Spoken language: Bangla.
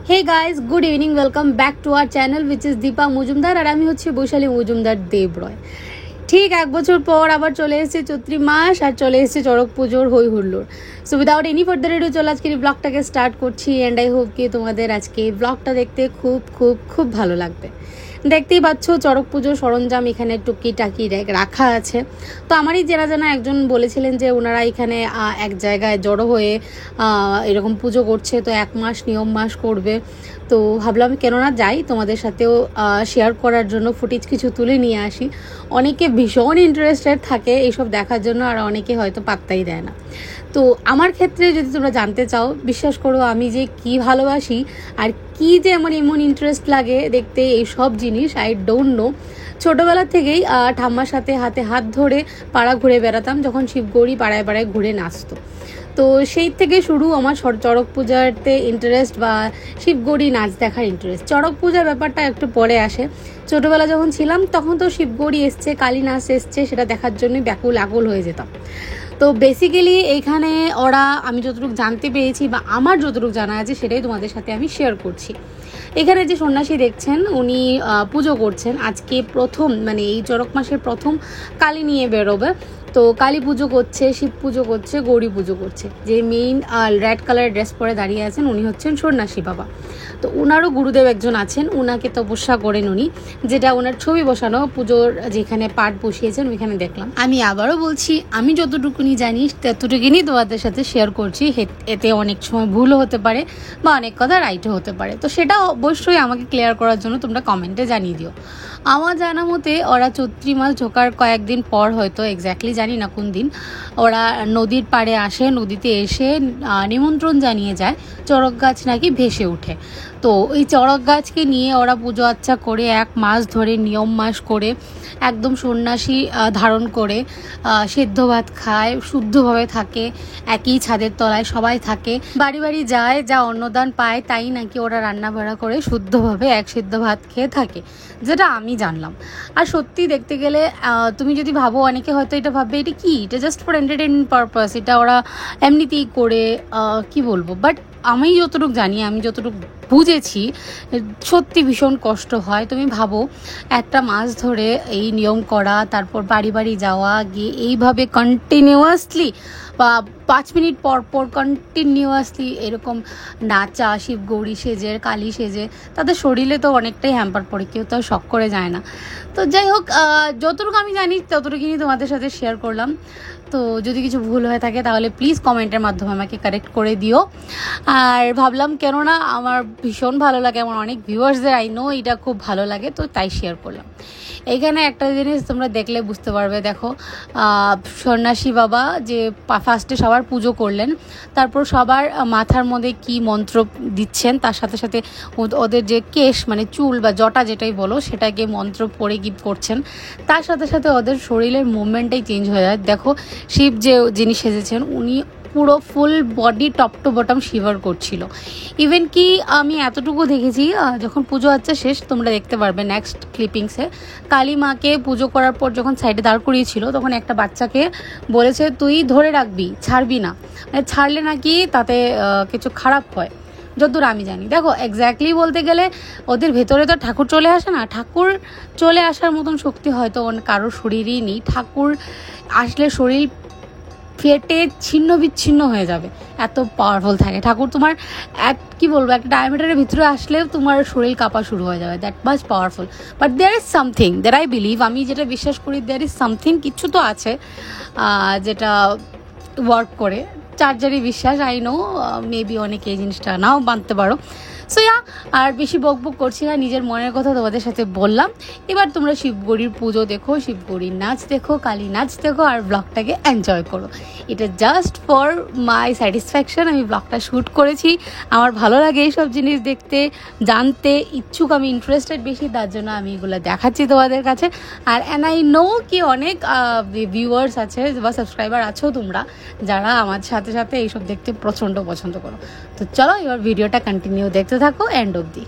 Hey guys, good evening, welcome back to our channel which is Deepa Majumdar और আমি হচ্ছে বৈশালী মজুমদার দেবরয়। ঠিক এক বছর পর আবার চলে এসেছে চৈত্রী মাস আর চলে এসেছে চড়ক পুজোর হই হুল্লোড়। So without any further edu চলো আজকের এই ব্লগটাকে স্টার্ট করছি অ্যান্ড আই হোপ কি তোমাদের আজকে এই ব্লগটা দেখতে খুব খুব খুব ভালো লাগবে। দেখতেই পাচ্ছ চড়ক পুজোর সরঞ্জাম এখানে টুকিটাকি রাখা আছে। তো আমারই জানা জানা একজন বলেছিলেন যে ওনারা এখানে এক জায়গায় জড়ো হয়ে এরকম পুজো করছে, তো এক মাস নিয়ম মাস করবে। তো ভাবলাম কেননা যাই তোমাদের সাথেও শেয়ার করার জন্য ফুটেজ কিছু তুলে নিয়ে আসি। অনেকে ভীষণ ইন্টারেস্টেড থাকে এইসব দেখার জন্য আর অনেকে হয়তো পাত্তাই দেয় না। তো আমার ক্ষেত্রে যদি তোমরা জানতে চাও, বিশ্বাস করো আমি যে কি ভালোবাসি আর কি যে আমার এমন ইন্টারেস্ট লাগে দেখতে এই সব জিনিস, আই ডোন্ট নো। ছোটোবেলা থেকেই ঠাম্মার সাথে হাতে হাত ধরে পাড়া ঘুরে বেড়াতাম যখন শিবগৌরী পাড়ায় পাড়ায় ঘুরে নাচতো। তো সেই থেকে শুরু আমার চড়ক পূজাতে ইন্টারেস্ট বা শিবগৌরী নাচ দেখার ইন্টারেস্ট। চড়ক পূজার ব্যাপারটা একটু পরে আসে। ছোটোবেলা যখন ছিলাম তখন তো শিবগৌরী এসছে, কালী নাচ এসছে, সেটা দেখার জন্যই ব্যাকুল আকুল হয়ে যেতাম। তো বেসিক্যালি এইখানে ওরা, আমি যতটুকু জানতে পেরেছি বা আমার যতটুকু জানা আছে সেটাই তোমাদের সাথে আমি শেয়ার করছি। এখানে যে সন্ন্যাসী দেখছেন উনি পুজো করছেন আজকে প্রথম, মানে এই চড়ক মাসের প্রথম কালী নিয়ে বেরোবে। তো কালী পুজো করছে, শিব পুজো করছে, গৌরী পুজো করছে। যে মেইন রেড কালারের ড্রেস পরে দাঁড়িয়ে আছেন উনি হচ্ছেন সন্ন্যাসী বাবা। তো ওনারও গুরুদেব একজন আছেন, ওনাকে তপস্যা করেন উনি, যেটা ওনার ছবি বসানো পুজোর যেখানে পাঠ বসিয়েছেন ওইখানে দেখলাম। আমি আবারও বলছি, আমি যতটুকুনি জানি ততটুকুনি তোমাদের সাথে শেয়ার করছি। এতে অনেক সময় ভুলও হতে পারে বা অনেক কথা রাইটও হতে পারে, তো সেটা অবশ্যই আমাকে ক্লিয়ার করার জন্য তোমরা কমেন্টে জানিয়ে দিও। আমার জানা মতে ওরা চৈত্রী মাস ঢোকার কয়েকদিন পর, হয়তো এক্স্যাক্টলি জানি না কোন দিন, ওরা নদীর পাড়ে আসে, নদীতে এসে নিমন্ত্রণ জানিয়ে যায়, চড়ক গাছ নাকি ভেসে ওঠে। তো এই চড়ক গাছকে নিয়ে ওরা পুজো আচ্চা করে এক মাস ধরে নিয়ম মাস করে একদম সন্ন্যাসী ধারণ করে সেদ্ধ ভাত খায়, শুদ্ধভাবে থাকে, একই ছাদের তলায় সবাই থাকে, বাড়ি বাড়ি যায়, যা অন্নদান পায় তাই নাকি ওরা রান্না বাড়া করে শুদ্ধভাবে এক সিদ্ধ ভাত খেয়ে থাকে, যেটা আমি জানলাম। আর সত্যি দেখতে গেলে তুমি যদি ভাবো, অনেকে হয়তো এটা ভাববে এটা কি, এটা জাস্ট ফর এন্টারটেনমেন্ট পারপাস, এটা ওরা এমনিতেই করে, কি বলবো, বাট আমি যতটুকু জানি, আমি যতটুকু বুঝেছি, সত্যি ভীষণ কষ্ট হয়। তুমি ভাবো একটা মাস ধরে এই নিয়ম করা, তারপর বাড়ি বাড়ি যাওয়া, গিয়ে এইভাবে কন্টিনিউয়াসলি বা 5 মিনিট পর পর কন্টিনিউয়াসলি এরকম নাচা, শিব গৌরী সেজে, কালী সেজে, তাদের শরীরে তো অনেকটাই হ্যাম্পার পড়ে, কেউ তো শখ করে যায় না। তো যাই হোক, যতটুকু আমি জানি ততটুকুই তোমাদের সাথে শেয়ার করলাম। তো যদি কিছু ভুল হয়ে থাকে তাহলে প্লিজ কমেন্টের মাধ্যমে আমাকে কারেক্ট করে দিও। আর ভাবলাম কেননা আমার ভীষণ ভালো লাগে, আমার অনেক ভিউয়ার্সদের আই নো এটা খুব ভালো লাগে, তো তাই শেয়ার করলাম। এইখানে একটা জিনিস তোমরা দেখলে বুঝতে পারবে, দেখো সন্ন্যাসী বাবা যে ফার্স্টে সবার পুজো করলেন, তারপর সবার মাথার মধ্যে কি মন্ত্র দিচ্ছেন, তার সাথে সাথে ওদের যে কেশ মানে চুল বা জটা যেটাই বলো সেটাকে মন্ত্র পড়ে গিফট করছেন, তার সাথে সাথে ওদের শরীরের মুভমেন্টটাই চেঞ্জ হয়ে যায়। দেখো শিব যে যিনি সেজেছেন উনি পুরো full body top to bottom shiver করছিল। ইভেন কি আমি এতটুকু দেখেছি, যখন পুজো আচ্ছা শেষ তোমরা দেখতে পারবে নেক্সট ক্লিপিংসে, কালী মাকে পুজো করার পর যখন সাইডে দাঁড় করিয়েছিল তখন একটা বাচ্চাকে বলেছে তুই ধরে রাখবি, ছাড়বি না, মানে ছাড়লে নাকি তাতে কিছু খারাপ হয়, যতদূর আমি জানি। দেখো এক্স্যাক্টলি বলতে গেলে ওদের ভেতরে তো ঠাকুর চলে আসে না, ঠাকুর চলে আসার মতন শক্তি হয়তো কারোর শরীরই নেই। ঠাকুর আসলে শরীর ফেটে ছিন্ন বিচ্ছিন্ন হয়ে যাবে, এত পাওয়ারফুল থাকে ঠাকুর। তোমার কি বলবো, একটা ডায়ামিটারের ভিতরে আসলেও তোমার শরীর কাঁপা শুরু হয়ে যাবে, that much powerful. But there is something that I believe, আমি যেটা বিশ্বাস করি, দেয়ার ইজ সামথিং, কিছু তো আছে যেটা ওয়ার্ক করে। চার্জারি বিশ্বাস, আই নো মেবি অনেকে এই জিনিসটা নাও মানতে পারো। সো আর বেশি বকবক করছি না, নিজের মনের কথা তোমাদের সাথে বললাম। এবার তোমরা শিবগৌরীর পুজো দেখো, শিবগৌরীর নাচ দেখো, কালী নাচ দেখো আর ব্লগটাকে এনজয় করো। এটা জাস্ট ফর মাই স্যাটিসফ্যাকশন, আমি ব্লগটা শ্যুট করেছি, আমার ভালো লাগে এইসব জিনিস দেখতে, জানতে ইচ্ছুক, আমি ইন্টারেস্টেড বেশি, তার জন্য আমি এগুলো দেখাচ্ছি তোমাদের কাছে। আর অ্যান্ড আই নো কি অনেক ভিউয়ার্স আছে বা সাবস্ক্রাইবার আছো তোমরা যারা আমার সাথে সাথে এইসব দেখতে প্রচণ্ড পছন্দ করো। তো চলো এবার ভিডিওটা কন্টিনিউ দেখতে থাকো এন্ড অবধি।